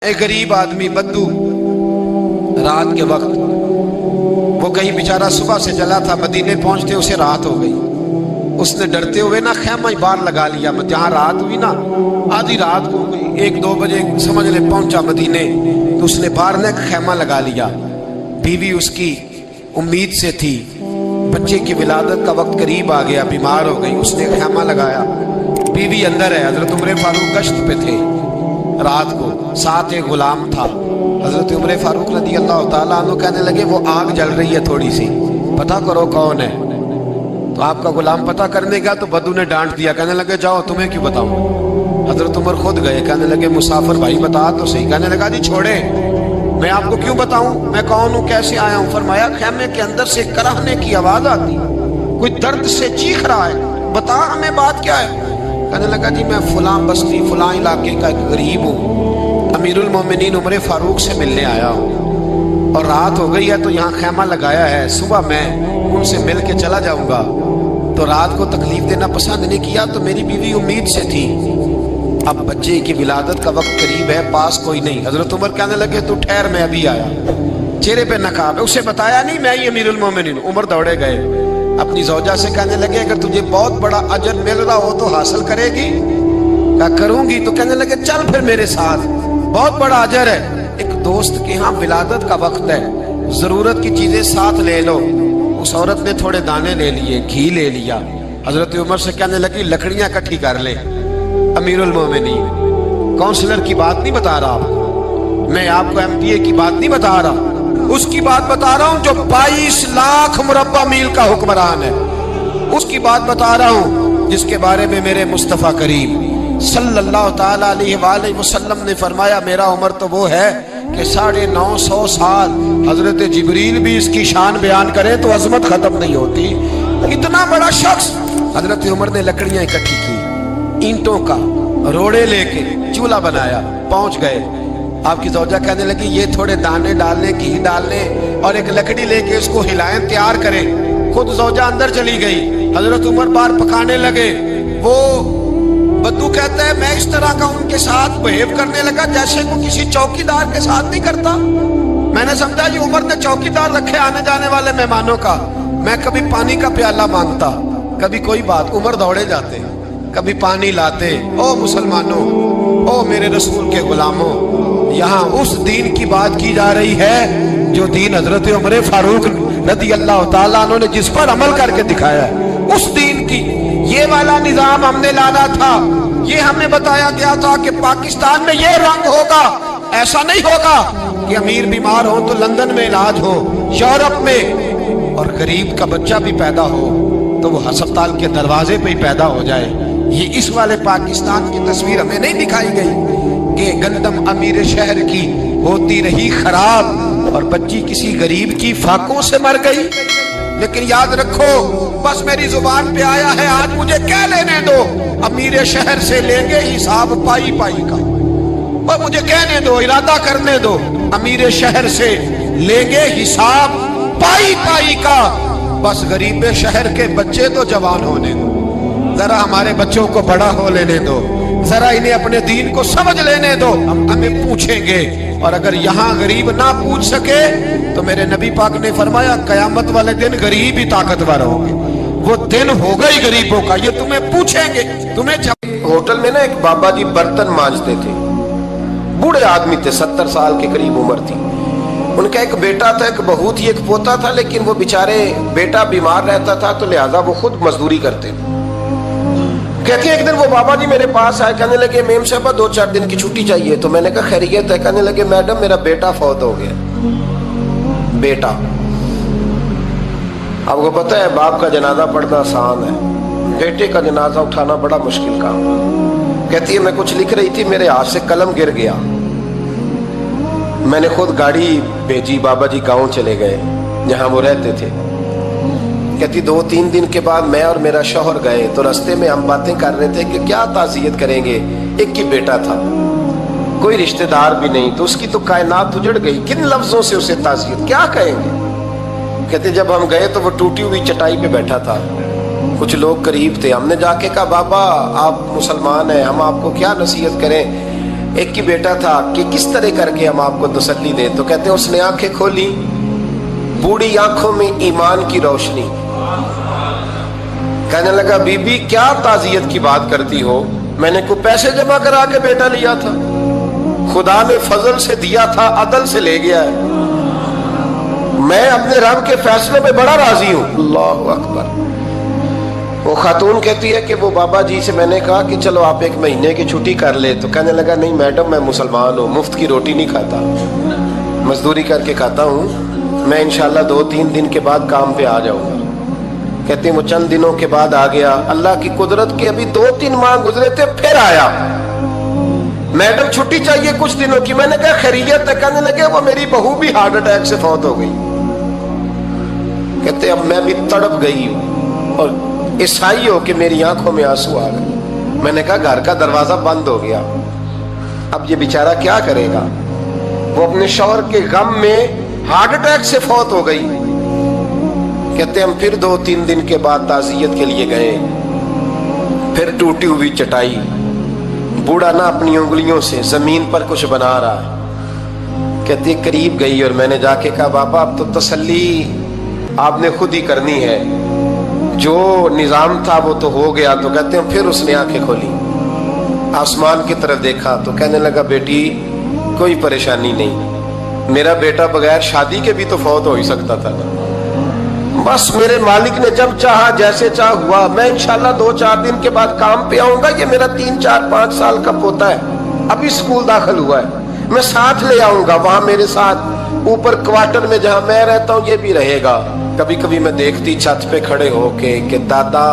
ایک غریب آدمی بدو رات کے وقت وہ کہیں بیچارہ صبح سے چلا تھا، مدینے پہنچتے اسے رات ہو گئی۔ اس نے ڈرتے ہوئے نا خیمہ ہی باہر لگا لیا، جہاں رات ہوئی نا آدھی رات کو گئی، 1-2 بجے سمجھ لے پہنچا مدینے، تو اس نے باہر نے ایک خیمہ لگا لیا۔ بیوی اس کی امید سے تھی، بچے کی ولادت کا وقت قریب آ گیا، بیمار ہو گئی، اس نے خیمہ لگایا، بیوی اندر ہے۔ حضرت عمر فاروق گشت پہ تھے رات کو، ساتھ ایک غلام تھا۔ حضرت عمر فاروق رضی اللہ تعالیٰ عنہ کہنے لگے وہ آگ جل رہی ہے تھوڑی سی، پتہ کرو کون ہے۔ تو آپ کا غلام پتہ کرنے گیا تو بدو نے ڈانٹ دیا، کہنے لگے جاؤ تمہیں کیوں بتاؤں۔ حضرت عمر خود گئے، کہنے لگے مسافر بھائی بتا تو صحیح۔ کہنے لگا جی چھوڑے، میں آپ کو کیوں بتاؤں، میں کون ہوں، کیسے آیا ہوں۔ فرمایا خیمے کے اندر سے کراہنے کی آواز آتی، کوئی درد سے چیخ رہا ہے، بتا ہمیں بات کیا ہے۔ کہنے لگا جی میں فلاں بستی فلاں علاقے کا ایک غریب ہوں، امیر المومنین عمر فاروق سے ملنے آیا ہوں، اور رات ہو گئی ہے تو یہاں خیمہ لگایا ہے، صبح میں ان سے مل کے چلا جاؤں گا۔ تو رات کو تکلیف دینا پسند نہیں کیا، تو میری بیوی امید سے تھی، اب بچے کی ولادت کا وقت قریب ہے، پاس کوئی نہیں۔ حضرت عمر کہنے لگے تو ٹھہر میں ابھی آیا، چہرے پہ نقاب ہے، اسے بتایا نہیں میں ہی امیر المومنین۔ عمر دوڑے گئے، اپنی زوجہ سے کہنے لگے اگر تجھے بہت بڑا اجر مل رہا ہو تو حاصل کرے گی؟ کہا کروں گی۔ تو کہنے لگے چل پھر میرے ساتھ، بہت بڑا اجر ہے۔ ایک دوست کے ہاں ولادت کا وقت ہے، ضرورت کی چیزیں ساتھ لے لو۔ اس عورت نے تھوڑے دانے لے لیے، گھی لے لیا۔ حضرت عمر سے کہنے لگی لکڑیاں اکٹھی کر لے۔ امیر المومنین کونسلر کی بات نہیں بتا رہا آپ کو، میں آپ کو ایم پی اے کی بات نہیں بتا رہا، اس کی بات بتا رہا ہوں جو 22 لاکھ مربع میل کا حکمران ہے، اس کی بات بتا رہا ہوں جس کے بارے میں میرے مصطفیٰ کریم صلی اللہ تعالیٰ علیہ وآلہ وسلم نے فرمایا میرا عمر تو وہ ہے کہ 950 سال حضرت جبریل بھی اس کی شان بیان کرے تو عظمت ختم نہیں ہوتی۔ اتنا بڑا شخص۔ حضرت عمر نے لکڑیاں اکٹھی کی، اینٹوں کا روڑے لے کے چولہا بنایا، پہنچ گئے۔ آپ کی زوجہ کہنے لگی یہ تھوڑے دانے ڈالنے، گھی ڈالنے اور ایک لکڑی لے کے اس کو ہلائیں، تیار کریں۔ خود زوجہ اندر چلی گئی، حضرت عمر باہر پکانے لگے۔ وہ بدو کہتا ہے میں اس طرح کا ان کے ساتھ بہیو کرنے لگا جیسے وہ کسی چوکیدار کے ساتھ نہیں کرتا۔ میں نے سمجھا یہ عمر نے چوکیدار رکھے آنے جانے والے مہمانوں کا۔ میں کبھی پانی کا پیالہ مانگتا، کبھی کوئی بات، عمر دوڑے جاتے، کبھی پانی لاتے۔ او مسلمانوں، او میرے رسول کے غلاموں، یہاں اس دین کی بات کی جا رہی ہے جو دین حضرت عمر فاروق رضی اللہ تعالیٰ عنہ نے جس پر عمل کر کے دکھایا ہے، اس دین کی۔ یہ والا نظام ہم نے لانا تھا، یہ ہمیں بتایا گیا تھا کہ پاکستان میں یہ رنگ ہوگا، ایسا نہیں ہوگا کہ امیر بیمار ہو تو لندن میں علاج ہو، یورپ میں، اور غریب کا بچہ بھی پیدا ہو تو وہ ہسپتال کے دروازے پہ ہی پیدا ہو جائے۔ یہ اس والے پاکستان کی تصویر ہمیں نہیں دکھائی گئی کہ گندم امیر شہر کی ہوتی رہی خراب اور بچی کسی غریب کی فاقوں سے مر گئی۔ لیکن یاد رکھو بس میری زبان پہ آیا ہے، آج مجھے کہہ لینے دو، امیر شہر سے لیں گے حساب پائی پائی کا، اور مجھے کہنے دو، ارادہ کرنے دو، امیر شہر سے لیں گے حساب پائی پائی کا۔ بس غریب شہر کے بچے تو جوان ہونے دو، ذرا ہمارے بچوں کو بڑا ہو لینے دو، ذرا انہیں اپنے دین کو سمجھ لینے دو، ہم ہمیں پوچھیں گے۔ اور اگر یہاں غریب نہ پوچھ سکے تو میرے نبی پاک نے فرمایا قیامت والے دن غریب ہی طاقتور ہوں گے، وہ دن ہوگا ہی غریبوں کا، یہ تمہیں پوچھیں گے، تمہیں ہوٹل میں نا ایک بابا جی برتن مانجتے تھے، بوڑھے آدمی تھے، 70 سال کے قریب عمر تھی۔ ان کا ایک بیٹا تھا، ایک بہو تھی، ایک پوتا تھا، لیکن وہ بیچارے بیٹا بیمار رہتا تھا تو لہٰذا وہ خود مزدوری کرتے۔ کہتے ہیں ایک دن وہ بابا جی میرے پاس آئے، کہنے لگے میم صاحبہ 2-4 دن کی چھٹی چاہیے۔ تو میں نے کہا خیریت ہے؟ کہنے لگے میڈم میرا بیٹا فوت ہو گیا۔ بیٹا، آپ کو پتہ ہے باپ کا جنازہ پڑھنا آسان ہے، بیٹے کا جنازہ اٹھانا بڑا مشکل کام۔ کہتی ہے میں کچھ لکھ رہی تھی، میرے ہاتھ سے قلم گر گیا، میں نے خود گاڑی بھیجی، بابا جی گاؤں چلے گئے جہاں وہ رہتے تھے۔ کہتی 2-3 دن کے بعد میں اور میرا شوہر گئے تو رستے میں ہم باتیں کر رہے تھے کہ کیا تعزیت کریں گے، ایک ہی بیٹا تھا، کوئی رشتہ دار بھی نہیں، تو اس کی تو کائنات اجڑ گئی، کن لفظوں سے اسے تعزیت کیا کہیں گے۔ کہتے جب ہم گئے تو وہ ٹوٹی ہوئی چٹائی پہ بیٹھا تھا، کچھ لوگ قریب تھے، ہم نے جا کے کہا بابا آپ مسلمان ہیں، ہم آپ کو کیا نصیحت کریں۔ ایک ہی بیٹا تھا کہ کس طرح کر کے ہم آپ کو تسلی دیں. تو کہتے ہیں اس نے آنکھیں کھولی, بوڑھی آنکھوں میں ایمان کی روشنی. کہنے لگا بی بی کیا تعزیت کی بات کرتی ہو, میں نے کوئی پیسے جمع کرا کے بیٹا لیا تھا, خدا نے فضل سے دیا تھا, عدل سے لے گیا ہے, میں اپنے رب کے فیصلے میں بڑا راضی ہوں. اللہ اکبر. وہ خاتون کہتی ہے کہ وہ بابا جی سے میں نے کہا کہ چلو آپ 1 مہینے کی چھٹی کر لے. تو کہنے لگا نہیں میڈم میں مسلمان ہوں, مفت کی روٹی نہیں کھاتا, مزدوری کر کے کھاتا ہوں, میں انشاءاللہ 2-3 دن کے بعد کام پہ آ جاؤں گا. کہتے ہیں وہ چند دنوں کے بعد آ گیا. اللہ کی قدرت کے ابھی 2-3 ماہ گزرے تھے, پھر آیا. میڈم چھٹی چاہیے کچھ دنوں کی. میں نے کہا خیریت ہے. کہنے لگے وہ میری بہو بھی ہارٹ اٹیک سے فوت ہو گئی. کہتے اب میں بھی تڑپ گئی ہوں اور عیسائی ہو کہ میری آنکھوں میں آنسو آ گئے. میں نے کہا گھر کا دروازہ بند ہو گیا, اب یہ بیچارہ کیا کرے گا. وہ اپنے شوہر کے غم میں ہارٹ اٹیک سے فوت ہو گئی. کہتے ہم پھر 2-3 دن کے بعد تعزیت کے لیے گئے. پھر ٹوٹی ہوئی چٹائی, بوڑھا نہ اپنی انگلیوں سے زمین پر کچھ بنا رہا ہے. کہتے قریب گئی اور میں نے جا کے کہا بابا اب تو تسلی آپ نے خود ہی کرنی ہے, جو نظام تھا وہ تو ہو گیا. تو کہتے ہیں پھر اس نے آنکھیں کھولی, آسمان کی طرف دیکھا تو کہنے لگا بیٹی کوئی پریشانی نہیں, میرا بیٹا بغیر شادی کے بھی تو فوت ہو ہی سکتا تھا نا, بس میرے مالک نے جب چاہا جیسے چاہ ہوا. میں انشاءاللہ 2-4 دن کے بعد کام پہ آؤں گا. یہ میرا 3-4-5 سال کا پوتا ہے, ابھی اسکول داخل ہوا ہے, میں ساتھ لے آؤں گا. وہاں میرے ساتھ اوپر کوارٹر میں جہاں میں رہتا ہوں یہ بھی رہے گا. کبھی کبھی میں دیکھتی چھت پہ کھڑے ہو کے کہ دادا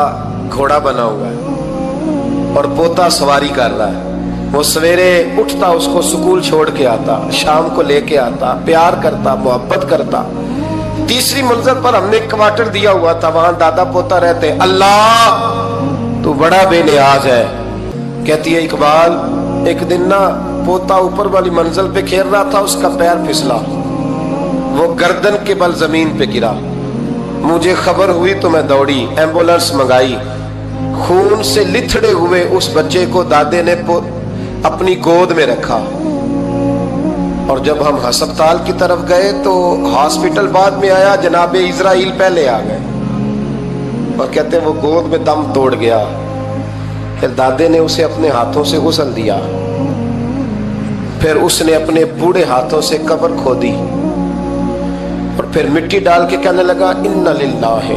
گھوڑا بنا ہوا ہے اور پوتا سواری کر رہا ہے. وہ سویرے اٹھتا, اس کو سکول چھوڑ کے آتا, شام کو لے کے آتا, پیار کرتا, محبت کرتا. 3ری منزل پر ہم نے کوارٹر دیا ہوا تھا, وہاں دادا پوتا رہتے. اللہ تو بڑا بے نیاز ہے. کہتی ہے اقبال ایک دن نا پوتا اوپر والی منزل پہ کھیل رہا تھا, اس کا پیر پھسلا, وہ گردن کے بل زمین پہ گرا. مجھے خبر ہوئی تو میں دوڑی, ایمبولنس منگائی. خون سے لتھڑے ہوئے اس بچے کو دادے نے اپنی گود میں رکھا. اور جب ہم ہسپتال کی طرف گئے تو ہاسپٹل بعد میں آیا, جناب اسرائیل پہلے آ گئے اور کہتے ہیں وہ گود میں دم توڑ گیا. پھر دادے نے اسے اپنے ہاتھوں سے غسل دیا, پھر اس نے اپنے بوڑھے ہاتھوں سے قبر کھودی اور پھر مٹی ڈال کے کہنے لگا انا للہ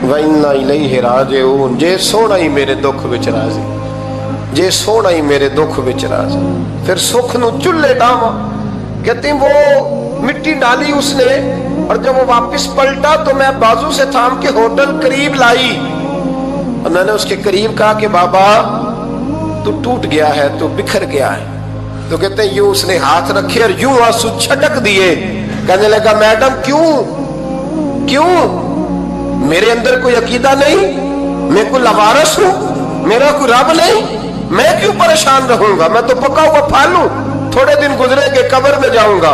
و انا الیہ راجعون. جے سونا ہی میرے دکھ وچ راضی, جے سونا ہی میرے دکھ وچ راضی. پھر سکھ نو چلے ڈاواں. کہتے ہیں وہ مٹی ڈالی اس نے, اور جب وہ واپس پلٹا تو میں بازو سے تھام کے ہوٹل قریب لائی اور میں نے اس کے قریب کہا کہ بابا تو ٹوٹ گیا ہے, تو بکھر گیا ہے. تو کہتے ہیں یوں اس نے ہاتھ رکھے اور یوں آنسو چھٹک دیے. کہنے لگا میڈم کیوں میرے اندر کوئی عقیدہ نہیں, میں کوئی لوارث ہوں, میرا کوئی رب نہیں, میں کیوں پریشان رہوں گا, میں تو پکا ہوا پھل ہوں. تھوڑے دن گزرے کہ قبر میں جاؤں گا,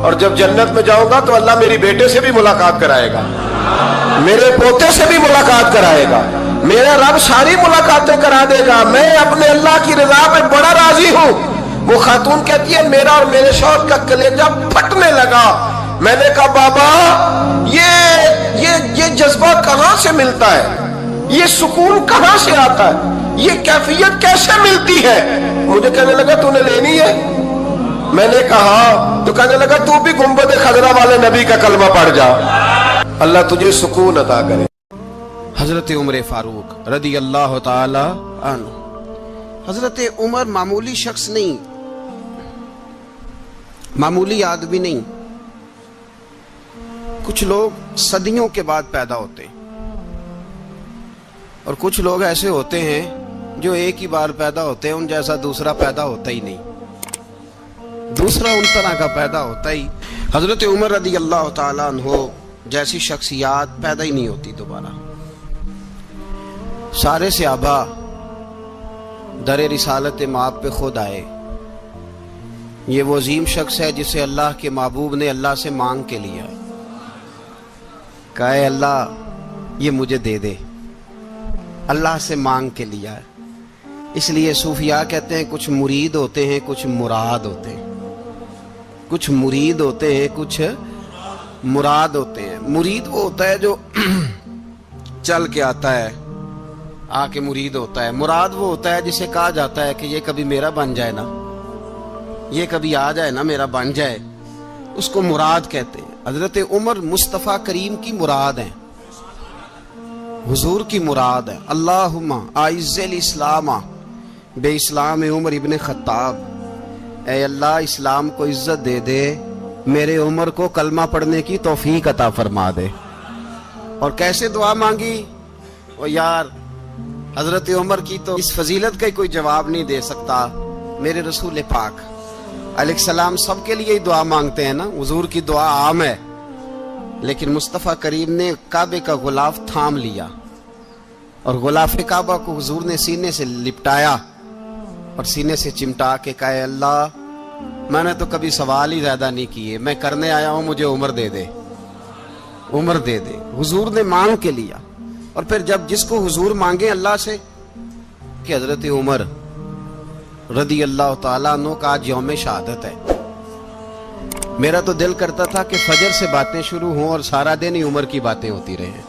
اور جب جنت میں جاؤں گا تو اللہ میری بیٹے سے بھی ملاقات کرائے گا, میرے پوتے سے بھی ملاقات کرائے گا, میرا رب ساری ملاقاتیں کرا دے گا. میں اپنے اللہ کی رضا میں بڑا راضی ہوں. وہ خاتون کہتی ہے میرا اور میرے شوہر کا کلیجہ پھٹنے لگا. میں نے کہا بابا یہ جذبہ کہاں سے ملتا ہے, یہ سکون کہاں سے آتا ہے, یہ کیفیت کیسے ملتی ہے. مجھے کہنے لگا تو نے لینی ہے. میں نے کہا, تو کہنے لگا تو بھی گنبد خضرا والے نبی کا کلمہ پڑھ جا, اللہ تجھے سکون عطا کرے. حضرت عمر فاروق رضی اللہ تعالی عنہ. حضرت عمر معمولی شخص نہیں, معمولی آدمی نہیں. کچھ لوگ صدیوں کے بعد پیدا ہوتے ہیں اور کچھ لوگ ایسے ہوتے ہیں جو ایک ہی بار پیدا ہوتے ہیں, ان جیسا دوسرا پیدا ہوتا ہی نہیں, دوسرا ان طرح کا پیدا ہوتا ہی. حضرت عمر رضی اللہ تعالیٰ عنہ جیسی شخصیات پیدا ہی نہیں ہوتی دوبارہ. سارے صحابہ در رسالت مآب پہ خود آئے. یہ وہ عظیم شخص ہے جسے اللہ کے محبوب نے اللہ سے مانگ کے لیا, کہا اے اللہ یہ مجھے دے دے, اللہ سے مانگ کے لیا ہے. اس لیے صوفیاء کہتے ہیں کچھ مرید ہوتے ہیں کچھ مراد ہوتے ہیں، کچھ مرید ہوتے ہیں کچھ مراد ہوتے ہیں۔ مرید وہ ہوتا ہے جو چل کے آتا ہے، آ کے مرید ہوتا ہے۔ مراد وہ ہوتا ہے جسے کہا جاتا ہے کہ یہ کبھی میرا بن جائے نا، یہ کبھی آ جائے نا، میرا بن جائے، اس کو مراد کہتے ہیں۔ حضرت عمر مصطفیٰ کریم کی مراد ہیں، حضور کی مراد ہے۔ اللہم اعز الاسلام بے اسلام عمر ابن خطاب، اے اللہ اسلام کو عزت دے دے، میرے عمر کو کلمہ پڑھنے کی توفیق عطا فرما دے۔ اور کیسے دعا مانگی؟ او یار حضرت عمر کی تو اس فضیلت کا کوئی جواب نہیں دے سکتا، میرے رسول پاک علیہ السلام سب کے لیے ہی دعا مانگتے ہیں نا، حضور کی دعا عام ہے، لیکن مصطفیٰ کریم نے کعبے کا غلاف تھام لیا اور غلاف کعبہ کو حضور نے سینے سے لپٹایا اور سینے سے چمٹا کے کہا اے اللہ میں نے تو کبھی سوال ہی زیادہ نہیں کیے، میں کرنے آیا ہوں، مجھے عمر دے دے، عمر دے دے۔ حضور نے مانگ کے لیا۔ اور پھر جب جس کو حضور مانگے اللہ سے کہ حضرت عمر رضی اللہ تعالیٰ عنہ کا آج یوم شہادت ہے، میرا تو دل کرتا تھا کہ فجر سے باتیں شروع ہوں اور سارا دن ہی عمر کی باتیں ہوتی رہیں،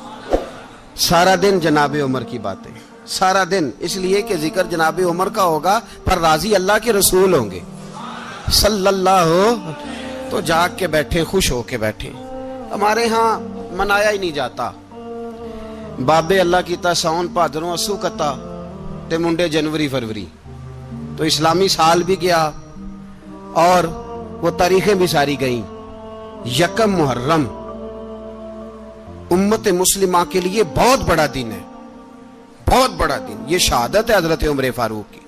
سارا دن جناب عمر کی باتیں، سارا دن، اس لیے کہ ذکر جناب عمر کا ہوگا پر راضی اللہ کے رسول ہوں گے صلی اللہ تو جاگ کے بیٹھے، خوش ہو کے بیٹھے۔ ہمارے ہاں منایا ہی نہیں جاتا، بابے اللہ کیتا ساؤن بھادروں اسو کتا تے منڈے جنوری فروری، تو اسلامی سال بھی گیا اور وہ تاریخیں بھی ساری گئیں۔ یکم محرم امت مسلمہ کے لیے بہت بڑا دن ہے، بہت بڑا دن، یہ شہادت ہے حضرت عمر فاروق کی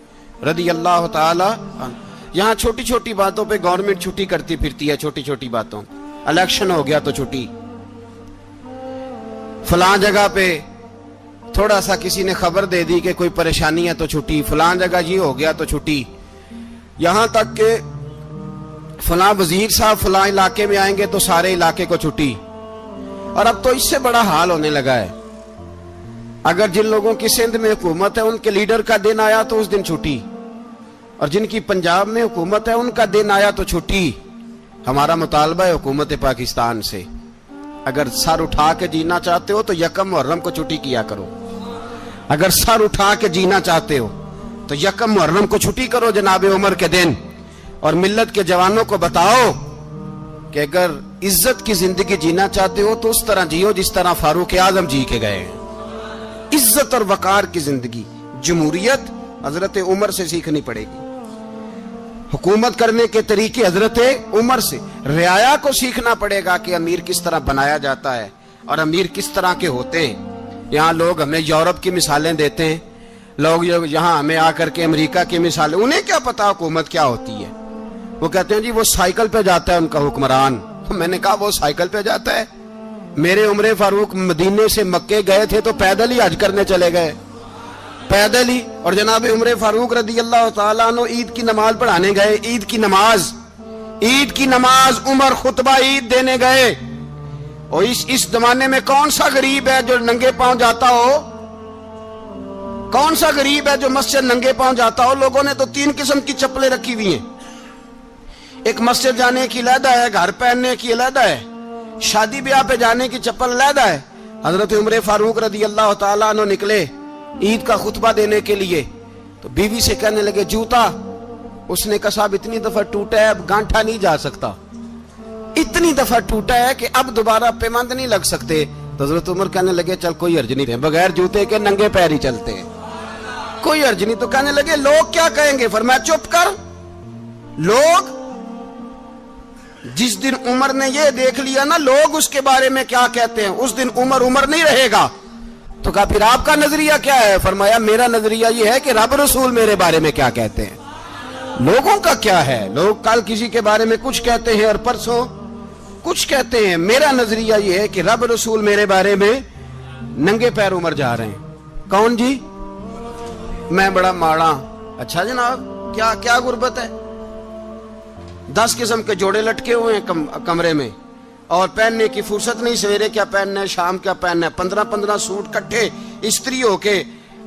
رضی اللہ تعالی عنہ۔ یہاں چھوٹی چھوٹی باتوں پہ گورنمنٹ چھٹی کرتی پھرتی ہے، چھوٹی چھوٹی باتوں، الیکشن ہو گیا تو چھٹی، فلاں جگہ پہ تھوڑا سا کسی نے خبر دے دی کہ کوئی پریشانی ہے تو چھٹی، فلاں جگہ یہ ہو گیا تو چھٹی، یہاں تک کہ فلاں وزیر صاحب فلاں علاقے میں آئیں گے تو سارے علاقے کو چھٹی۔ اور اب تو اس سے بڑا حال ہونے لگا ہے، اگر جن لوگوں کی سندھ میں حکومت ہے ان کے لیڈر کا دن آیا تو اس دن چھٹی، اور جن کی پنجاب میں حکومت ہے ان کا دن آیا تو چھٹی۔ ہمارا مطالبہ ہے حکومت پاکستان سے، اگر سر اٹھا کے جینا چاہتے ہو تو یکم محرم کو چھٹی کیا کرو، اگر سر اٹھا کے جینا چاہتے ہو تو یکم محرم کو چھٹی کرو جناب عمر کے دن، اور ملت کے جوانوں کو بتاؤ کہ اگر عزت کی زندگی جینا چاہتے ہو تو اس طرح جیو جس طرح فاروق اعظم جی کے گئے ہیں، عزت اور وقار کی زندگی۔ جمہوریت حضرت عمر سے سیکھنی پڑے گی، حکومت کرنے کے طریقے حضرت عمر سے، رعایا کو سیکھنا پڑے گا کہ امیر کس طرح بنایا جاتا ہے اور امیر کس طرح کے ہوتے ہیں۔ یہاں لوگ ہمیں یورپ کی مثالیں دیتے ہیں، لوگ یہاں ہمیں آ کر کے امریکہ کی مثالیں، انہیں کیا پتا حکومت کیا ہوتی ہے، وہ کہتے ہیں جی وہ سائیکل پہ جاتا ہے ان کا حکمران۔ میں نے کہا وہ سائیکل پہ جاتا ہے؟ میرے عمر فاروق مدینے سے مکے گئے تھے تو پیدل ہی حج کرنے چلے گئے، پیدل ہی۔ اور جناب عمر فاروق رضی اللہ تعالیٰ عنہ عید کی نماز پڑھانے گئے، عید کی نماز عمر خطبہ عید دینے گئے۔ اور اس زمانے میں کون سا غریب ہے جو ننگے پاؤں جاتا ہو؟ کون سا غریب ہے جو مسجد ننگے پاؤں جاتا ہو؟ لوگوں نے تو 3 قسم کی چپلیں رکھی ہوئی ہیں، ایک مسجد جانے کی علیحدہ ہے، گھر پہننے کی علیحدہ ہے، شادی بیاہ پہ جانے کی چپل علیحدہ ہے۔ حضرت عمر فاروق رضی اللہ تعالیٰ عنہ نکلے عید کا خطبہ دینے کے لیے تو بیوی سے کہنے لگے جوتا، اس نے کہا صاحب اتنی دفعہ ٹوٹا ہے اب گانٹھا نہیں جا سکتا، اتنی دفعہ ٹوٹا ہے کہ اب دوبارہ پیمند نہیں لگ سکتے۔ تو حضرت عمر کہنے لگے چل کوئی حرج نہیں، بغیر جوتے کے ننگے پیر ہی چلتے ہیں، کوئی حرج نہیں۔ تو کہنے لگے لوگ کیا کہیں گے؟ فرمایا چپ کر، لوگ جس دن عمر نے یہ دیکھ لیا نا لوگ اس کے بارے میں کیا کہتے ہیں، اس دن عمر نہیں رہے گا۔ تو کہا پھر آپ کا نظریہ کیا ہے؟ فرمایا میرا نظریہ یہ ہے کہ رب رسول میرے بارے میں کیا کہتے ہیں، لوگوں کا کیا ہے؟ لوگ کل کسی کے بارے میں کچھ کہتے ہیں اور پرسوں کچھ کہتے ہیں، میرا نظریہ یہ ہے کہ رب رسول میرے بارے میں ننگے پیر عمر جا رہے ہیں۔ کون جی؟ میں بڑا ماڑا۔ اچھا جناب کیا غربت ہے؟ 10 قسم کے جوڑے لٹکے ہوئے ہیں کمرے میں اور پہننے کی فرصت نہیں، سویرے کیا پہننا ہے، شام کیا پہننا ہے، 15 سوٹ کٹھے استری ہو کے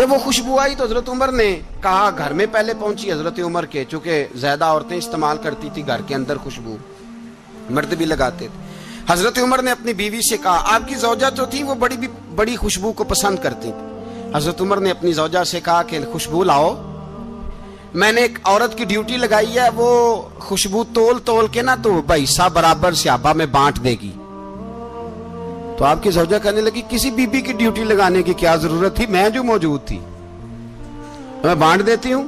جب وہ خوشبو آئی تو حضرت عمر نے کہا, گھر میں پہلے پہنچی حضرت عمر کے, چونکہ زیادہ عورتیں استعمال کرتی تھی گھر کے اندر خوشبو, مرد بھی لگاتے تھے. حضرت عمر نے اپنی بیوی سے کہا, آپ کی زوجہ جو تھی وہ بڑی خوشبو کو پسند کرتی تھی. حضرت عمر نے اپنی زوجہ سے کہا کہ خوشبو لاؤ, میں نے ایک عورت کی ڈیوٹی لگائی ہے, وہ خوشبو تول کے نا تو حصہ برابر صحابہ میں بانٹ دے گی. تو آپ کی زوجہ کہنے لگی, کسی بی بی کی ڈیوٹی لگانے کی کیا ضرورت تھی, میں جو موجود تھی میں بانٹ دیتی ہوں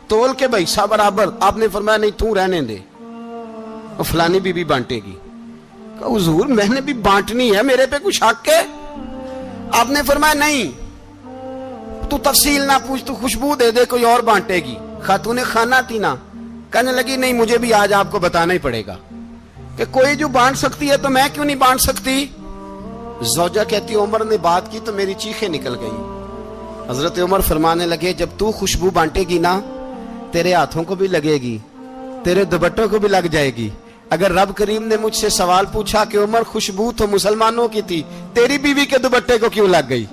تول کے حصہ برابر. آپ نے فرمایا نہیں تو رہنے دے, اور فلانی بی بی بانٹے گی. کہا حضور میں نے بھی بانٹنی ہے, میرے پہ کچھ حق ہے؟ آپ نے فرمایا نہیں, تو تفصیل نہ پوچھ, تو خوشبو دے دے, کوئی اور بانٹے گی. خاتون خانہ تھی نا, کہنے لگی نہیں مجھے بھی آج آپ کو بتانا ہی پڑے گا کہ کوئی جو بانٹ سکتی ہے تو میں کیوں نہیں بانٹ سکتی. زوجہ کہتی عمر نے بات کی تو میری چیخیں نکل گئی. حضرت عمر فرمانے لگے, جب تو خوشبو بانٹے گی نا تیرے ہاتھوں کو بھی لگے گی, تیرے دوپٹوں کو بھی لگ جائے گی. اگر رب کریم نے مجھ سے سوال پوچھا کہ عمر خوشبو تو مسلمانوں کی تھی, تیری بیوی کے دوپٹے کو کیوں لگ گئی,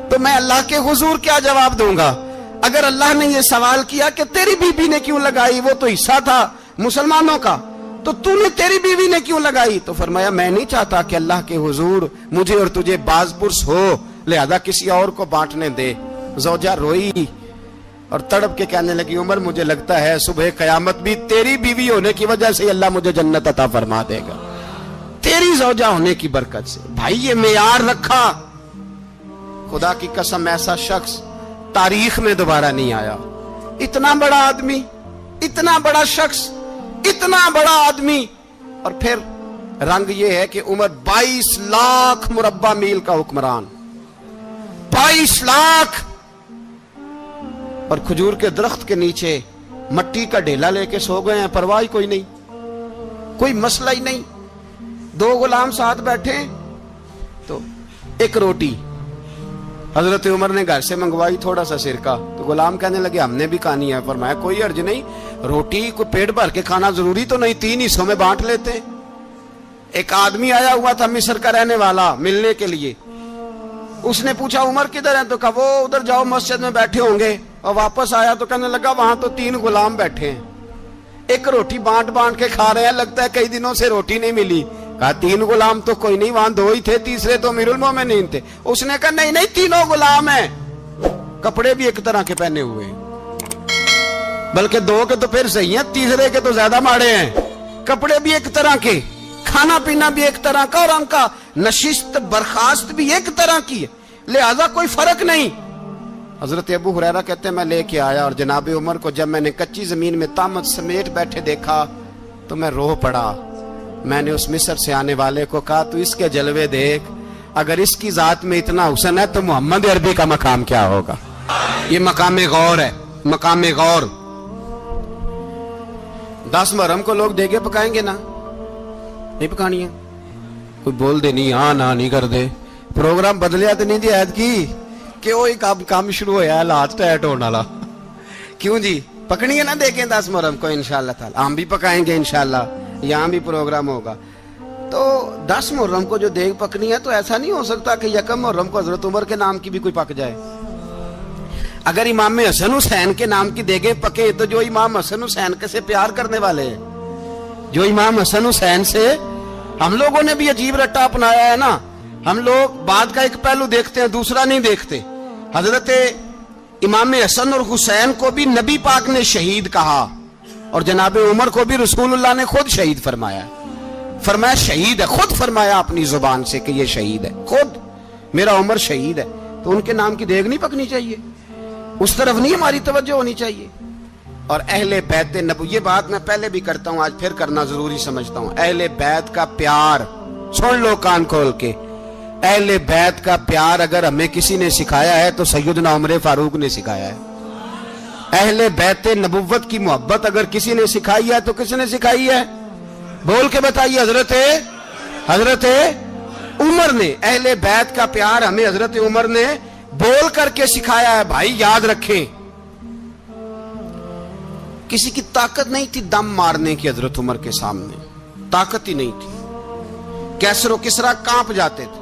تو میں اللہ کے حضور کیا جواب دوں گا؟ اگر اللہ نے یہ سوال کیا کہ تیری بیوی نے کیوں لگائی, وہ تو حصہ تھا مسلمانوں کا, تو نے تیری بیوی نے کیوں لگائی؟ تو فرمایا میں نہیں چاہتا کہ اللہ کے حضور مجھے اور تجھے باز پرس ہو, لہذا کسی اور کو بانٹنے دے. زوجہ روئی اور تڑپ کے کہنے لگی, عمر مجھے لگتا ہے صبح قیامت بھی تیری بیوی ہونے کی وجہ سے اللہ مجھے جنت عطا فرما دے گا, تیری زوجہ ہونے کی برکت سے. بھائی یہ معیار رکھا, خدا کی قسم ایسا شخص تاریخ میں دوبارہ نہیں آیا. اتنا بڑا آدمی, اتنا بڑا شخص, اتنا بڑا آدمی, اور پھر رنگ یہ ہے کہ عمر 22 لاکھ مربع میل کا حکمران, 22 لاکھ, اور کھجور کے درخت کے نیچے مٹی کا ڈھیلا لے کے سو گئے ہیں, پرواہ کوئی نہیں, کوئی مسئلہ ہی نہیں. 2 غلام ساتھ بیٹھے تو ایک روٹی حضرت عمر نے گھر سے منگوائی, تھوڑا سا سرکہ, تو غلام کہنے لگے ہم نے بھی کھانی ہے. فرمایا کوئی حرج نہیں, روٹی کو پیٹ بھر کے کھانا ضروری تو نہیں, 3 حصوں میں بانٹ لیتے. ایک آدمی آیا ہوا تھا مصر کا رہنے والا ملنے کے لیے, اس نے پوچھا عمر کدھر ہیں, تو کہا وہ ادھر جاؤ مسجد میں بیٹھے ہوں گے. اور واپس آیا تو کہنے لگا وہاں تو 3 غلام بیٹھے ہیں, ایک روٹی بانٹ کے کھا رہے ہیں, لگتا ہے کئی دنوں سے روٹی نہیں ملی. کہا 3 غلام تو کوئی نہیں, وہاں 2 ہی تھے, تیسرے تو امیر المومنین تھے. اس نے کہا نہیں 3 غلام ہیں, کپڑے بھی ایک طرح کے پہنے ہوئے, بلکہ 2 کے تو پھر صحیح ہیں, تیسرے کے تو زیادہ ماڑے ہیں. کپڑے بھی ایک طرح کے, کھانا پینا بھی ایک طرح کا, اور ان کا نشست برخاست بھی ایک طرح کی ہے, لہذا کوئی فرق نہیں. حضرت ابو ہریرہ کہتے ہیں میں لے کے آیا, اور جناب عمر کو جب میں نے کچی زمین میں تامت سمیٹ بیٹھے دیکھا تو میں رو پڑا. میں نے اس مصر سے آنے والے کو کہا تو اس کے جلوے دیکھ, اگر اس کی ذات میں اتنا حسن ہے تو محمد عربی کا مقام کیا ہوگا. یہ مقام غور ہے, مقام غور. 10 محرم کو لوگ دیگے پکائیں گے نا, نہیں پکانی ہے, کوئی بول دے نہیں, ہاں نہ نہیں کر دے, پروگرام بدلیا تو نہیں دی عید کی کہ وہ ایک کام شروع ہویا ہے لات ٹیٹ ہونے والا. کیوں جی, پکنی ہے نا دیکھیں 10 محرم کو انشاءاللہ تعالی, ہم بھی پکائیں گے انشاءاللہ, یہاں بھی پروگرام ہوگا. تو 10 محرم کو جو دیگ پکنی ہے تو ایسا نہیں ہو سکتا کہ 1 محرم کو حضرت عمر کے نام کی بھی کوئی پک جائے. اگر امام حسن حسین کے نام کی دیگیں پکے تو جو امام حسن حسین کے سے پیار کرنے والے ہیں, جو امام حسن حسین سے, ہم لوگوں نے بھی عجیب رٹا اپنایا ہے نا, ہم لوگ بات کا ایک پہلو دیکھتے ہیں دوسرا نہیں دیکھتے. حضرت امام حسن اور حسین کو بھی نبی پاک نے شہید کہا, اور جناب عمر کو بھی رسول اللہ نے خود شہید فرمایا. فرمایا شہید ہے, خود فرمایا اپنی زبان سے کہ یہ شہید ہے, خود میرا عمر شہید ہے. تو ان کے نام کی دیگ نہیں پکنی چاہیے, اس طرف نہیں ہماری توجہ ہونی چاہیے. اور اہل بیت نبوی, یہ بات میں پہلے بھی کرتا ہوں, آج پھر کرنا ضروری سمجھتا ہوں. اہل بیت کا پیار سن لو کان کھول کے, اہل بیت کا پیار اگر ہمیں کسی نے سکھایا ہے تو سیدنا عمر فاروق نے سکھایا ہے. اہل بیت نبوت کی محبت اگر کسی نے سکھائی ہے تو کس نے سکھائی ہے؟ بول کے بتائیے. حضرت عمر نے. اہل بیت کا پیار ہمیں حضرت عمر نے بول کر کے سکھایا ہے. بھائی یاد رکھیں, کسی کی طاقت نہیں تھی دم مارنے کی حضرت عمر کے سامنے, طاقت ہی نہیں تھی. کیسر و کسرا کانپ جاتے تھے,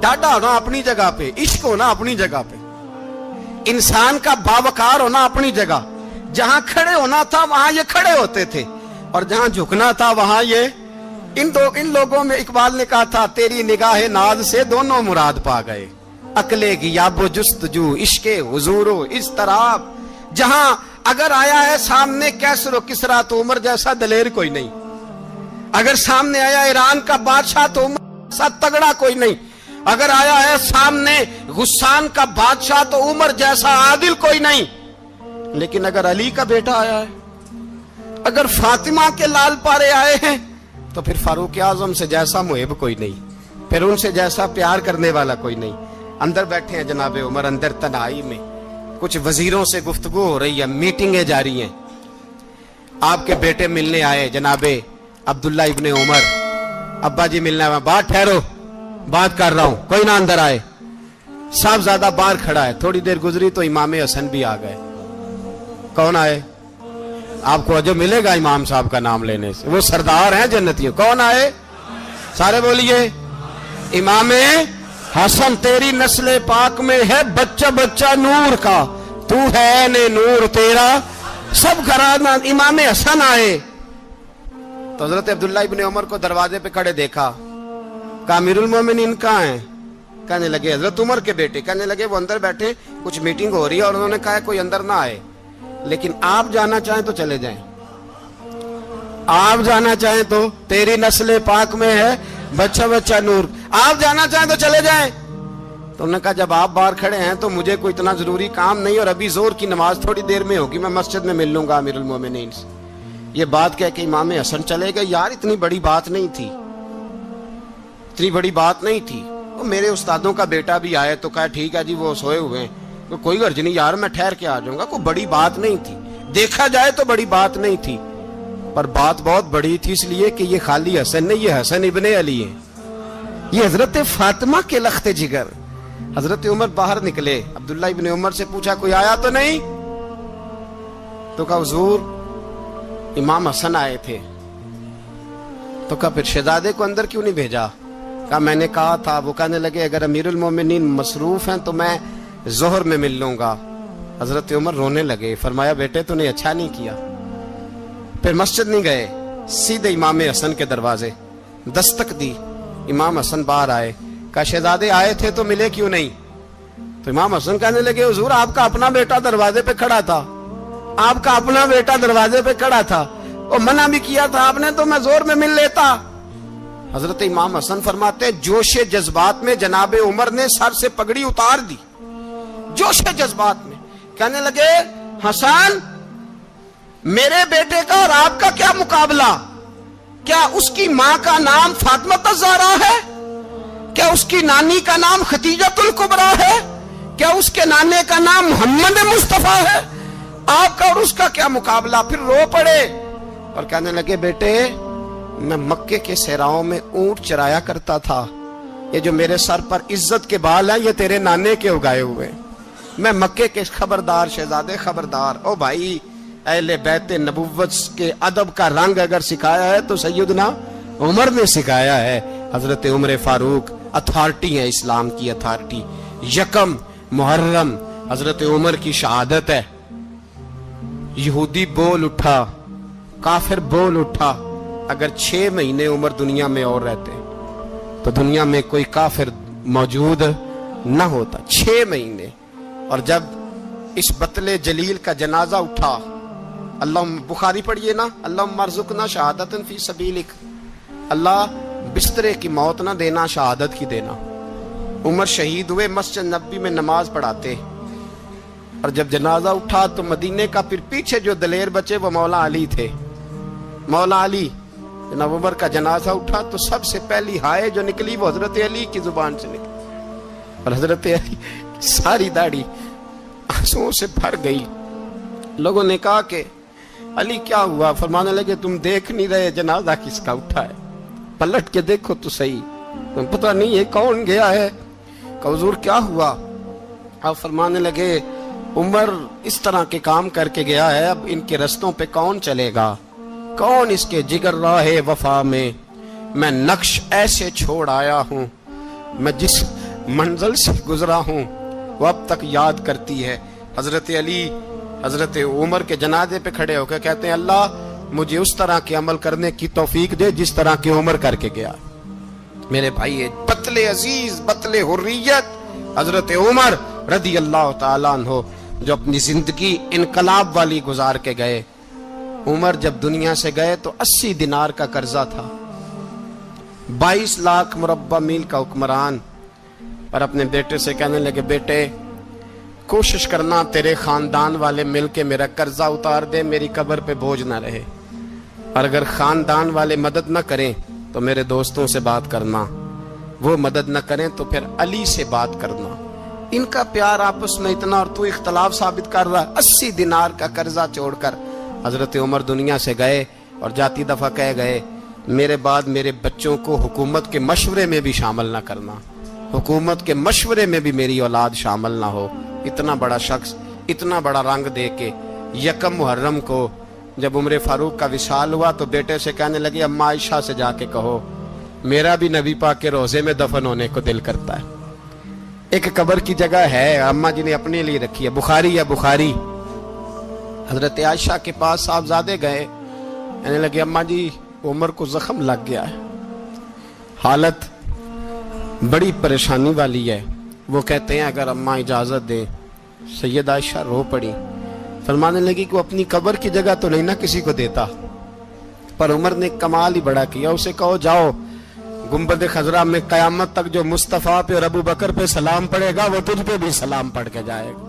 ڈاڈا ہونا اپنی جگہ پہ، عشق ہونا اپنی جگہ پہ، انسان کا باوقار ہونا اپنی جگہ، جہاں کھڑے ہونا تھا وہاں یہ کھڑے ہوتے تھے، اور جہاں جھکنا تھا وہاں یہ ان لوگوں میں اقبال نے کہا تھا تیری نگاہ ناز سے دونوں مراد پا گئے، عقل غیاب و جستجو، عشق حضور و اضطراب، جہاں اگر آیا ہے سامنے کیسر و کسرا تو عمر جیسا دلیر کوئی نہیں، اگر سامنے آیا ایران کا بادشاہ تو عمر جیسا تگڑا کوئی نہیں، اگر آیا ہے سامنے غسان کا بادشاہ تو عمر جیسا عادل کوئی نہیں، لیکن اگر علی کا بیٹا آیا ہے، اگر فاطمہ کے لال پارے آئے ہیں تو پھر فاروق اعظم سے جیسا محب کوئی نہیں، پھر ان سے جیسا پیار کرنے والا کوئی نہیں۔ اندر بیٹھے ہیں جناب عمر، اندر تنہائی میں کچھ وزیروں سے گفتگو ہو رہی ہے، میٹنگیں جاری ہیں، آپ کے بیٹے ملنے آئے جناب عبداللہ ابن عمر، ابا جی ملنا ہے، بات ٹھہرو بات کر رہا ہوں، کوئی نہ اندر آئے، صاحب زیادہ باہر کھڑا ہے، تھوڑی دیر گزری تو امام حسن بھی آ گئے، کون آئے؟ آپ کو جو ملے گا امام صاحب کا نام لینے سے، وہ سردار ہیں جنتیوں، کون آئے؟ سارے بولیے امام حسن، تیری نسل پاک میں ہے بچہ بچہ نور کا، تو ہے نے نور تیرا سب گھرانہ، امام حسن آئے تو حضرت عبداللہ ابن عمر کو دروازے پہ کھڑے دیکھا، کہا امیر المومنین کہاں ہیں؟ کہنے لگے حضرت عمر کے بیٹے، کہنے لگے وہ اندر بیٹھے، کچھ میٹنگ ہو رہی ہے، اور انہوں نے کہا کوئی اندر نہ آئے، لیکن آپ جانا چاہیں تو چلے جائیں، آپ جانا چاہیں تو، تیری نسل پاک میں ہے بچہ بچہ نور، آپ جانا چاہیں تو چلے جائیں۔ تو انہوں نے کہا جب آپ باہر کھڑے ہیں تو مجھے کوئی اتنا ضروری کام نہیں، اور ابھی زور کی نماز تھوڑی دیر میں ہوگی، میں مسجد میں مل لوں گا امیر المومنین سے۔ یہ بات کہہ کے امام حسن چلے گئے، یار اتنی بڑی بات نہیں تھی، اتنی بڑی بات نہیں تھی، وہ میرے استادوں کا بیٹا بھی آئے تو کہا ٹھیک ہے جی وہ سوئے ہوئے ہیں، کوئی غرض نہیں یار میں ٹھہر کے آ جاؤں گا، کوئی بڑی بات نہیں تھی، دیکھا جائے تو بڑی بات نہیں تھی، پر بات بہت بڑی تھی، اس لیے کہ یہ خالی حسن نہیں، یہ حسن ابن علی ہے، یہ حضرت فاطمہ کے لخت جگر۔ حضرت عمر باہر نکلے، عبداللہ ابن عمر سے پوچھا کوئی آیا تو نہیں؟ تو کہا حضور امام حسن آئے تھے۔ تو کہا پھر شہزادے کو اندر کیوں نہیں بھیجا؟ کہا میں نے کہا تھا، وہ کہنے لگے اگر امیر المومنین مصروف ہیں تو میں ظہر میں مل لوں گا۔ حضرت عمر رونے لگے، فرمایا بیٹے تو نے اچھا نہیں کیا۔ پھر مسجد نہیں گئے، سیدھے امام حسن کے دروازے دستک دی، امام حسن باہر آئے، کہا شہزادے آئے تھے تو ملے کیوں نہیں؟ تو امام حسن کہنے لگے حضور آپ کا اپنا بیٹا دروازے پہ کھڑا تھا، آپ کا اپنا بیٹا دروازے پہ کھڑا تھا، اور منع بھی کیا تھا آپ نے تو میں زور میں مل لیتا۔ حضرت امام حسن فرماتے جوش جذبات میں جناب عمر نے سر سے پگڑی اتار دی، جوش جذبات میں کہنے لگے حسن میرے بیٹے کا اور آپ کا کیا مقابلہ؟ کیا اس کی ماں کا نام فاطمہ الزہرا ہے؟ کیا اس کی نانی کا نام خدیجۃ الکبریٰ ہے؟ کیا اس کے نانے کا نام محمد مصطفیٰ ہے؟ آپ کا اور اس کا کیا مقابلہ؟ پھر رو پڑے اور کہنے لگے بیٹے میں مکے کے صحراؤں میں اونٹ چرایا کرتا تھا، یہ جو میرے سر پر عزت کے بال ہیں یہ تیرے نانے کے اگائے ہوئے، میں مکے کے خبردار شہزادے خبردار۔ او بھائی اہل بیت نبوت کے ادب کا رنگ اگر سکھایا ہے تو سیدنا عمر نے سکھایا ہے۔ حضرت عمر فاروق اتھارٹی ہے، اسلام کی اتھارٹی۔ یکم محرم حضرت عمر کی شہادت ہے، یہودی بول اٹھا، کافر بول اٹھا، اگر 6 مہینے عمر دنیا میں اور رہتے تو دنیا میں کوئی کافر موجود نہ ہوتا، 6 مہینے۔ اور جب اس بطل جلیل کا جنازہ اٹھا، اللہ بخاری پڑھیے نا، اللہم ارزقنا شہادت فی سبیلک، اللہ بسترے کی موت نہ دینا، شہادت کی دینا۔ عمر شہید ہوئے، مسجد نبوی میں نماز پڑھاتے، اور جب جنازہ اٹھا تو مدینے کا پھر پیچھے جو دلیر بچے وہ مولا علی تھے، مولا علی۔ جناب عمر کا جنازہ اٹھا تو سب سے پہلی ہائے جو نکلی وہ حضرت علی کی زبان سے نکلی، اور حضرت علی ساری داڑھی آنسوؤں سے بھر گئی۔ لوگوں نے کہا کہ علی کیا ہوا؟ فرمانے لگے تم دیکھ نہیں رہے جنازہ کس کا اٹھا ہے، پلٹ کے دیکھو تو صحیح، تم پتہ نہیں یہ کون گیا ہے؟ کہ حضور کیا ہوا؟ آپ فرمانے لگے عمر اس طرح کے کام کر کے گیا ہے، اب ان کے رستوں پہ کون چلے گا؟ کون اس کے جگر راہ وفا میں؟ میں نقش ایسے چھوڑ آیا ہوں میں جس منزل سے گزرا ہوں وہ اب تک یاد کرتی ہے۔ حضرت علی حضرت عمر کے جنازے پہ کھڑے ہو کے کہتے ہیں اللہ مجھے اس طرح کے عمل کرنے کی توفیق دے جس طرح کی عمر کر کے گیا۔ میرے بھائی بطل عزیز بطل حریت حضرت عمر رضی اللہ تعالیٰ عنہ جو اپنی زندگی انقلاب والی گزار کے گئے۔ عمر جب دنیا سے گئے تو 80 دینار کا قرضہ تھا، 22 لاکھ مربع میل کا حکمران، اور اپنے بیٹے سے کہنے لگے بیٹے کوشش کرنا تیرے خاندان والے مل کے میرا قرضہ اتار دے، میری قبر پہ بوجھ نہ رہے، اور اگر خاندان والے مدد نہ کریں تو میرے دوستوں سے بات کرنا، وہ مدد نہ کریں تو پھر علی سے بات کرنا، ان کا پیار آپس میں اتنا اور تو اختلاف ثابت کر رہا۔ 80 دینار کا قرضہ چھوڑ کر حضرت عمر دنیا سے گئے اور جاتی دفعہ کہہ گئے میرے بعد میرے بچوں کو حکومت کے مشورے میں بھی شامل نہ کرنا، حکومت کے مشورے میں بھی میری اولاد شامل نہ ہو۔ اتنا بڑا شخص اتنا بڑا رنگ دے کے یکم محرم کو جب عمر فاروق کا وصال ہوا تو بیٹے سے کہنے لگے اماں عائشہ سے جا کے کہو میرا بھی نبی پاک کے روزے میں دفن ہونے کو دل کرتا ہے۔ ایک قبر کی جگہ ہے اماں جی نے اپنے لیے رکھی ہے، بخاری ہے بخاری۔ حضرت عائشہ کے پاس صاحبزادے گئے، کہنے لگے اماں جی عمر کو زخم لگ گیا ہے، حالت بڑی پریشانی والی ہے۔ وہ کہتے ہیں اگر اماں اجازت دیں، سید عائشہ رو پڑی، فرمانے لگی کہ وہ اپنی قبر کی جگہ تو نہیں نہ کسی کو دیتا، پر عمر نے کمال ہی بڑا کیا، اسے کہو جاؤ گنبد خضرا میں قیامت تک جو مصطفیٰ پہ اور ابو بکر پہ سلام پڑے گا وہ تجھ پہ بھی سلام پڑھ کے جائے گا۔